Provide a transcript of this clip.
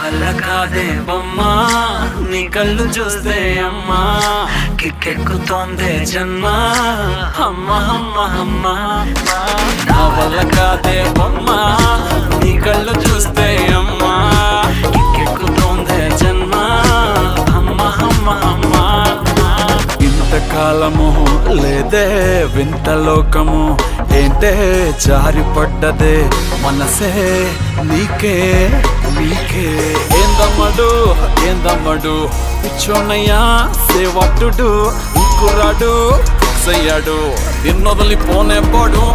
వల్ల కాదే బొమ్మా నీ కళ్ళు చూస్తే అమ్మా కిక్కెక్కుతోందే జన్మ అమ్మ అమ్మ అమ్మ నా వల్ల కాదే బొమ్మా నీ కళ్ళు చూస్తే అమ్మా కిక్కెక్కుతోందే జన్మ అమ్మ అమ్మ అమ్మ ఇంతకాలము లేదే వింత లోకము ఏంటే జారిపడ్డదే మనసే నీకే నీకే ఏందమ్మడు పిచ్చోనయ్యా సేవట్టుడు కుర్రాడు ఫిక్స్ అయ్యాడు నిన్నొదలిపోనే పడు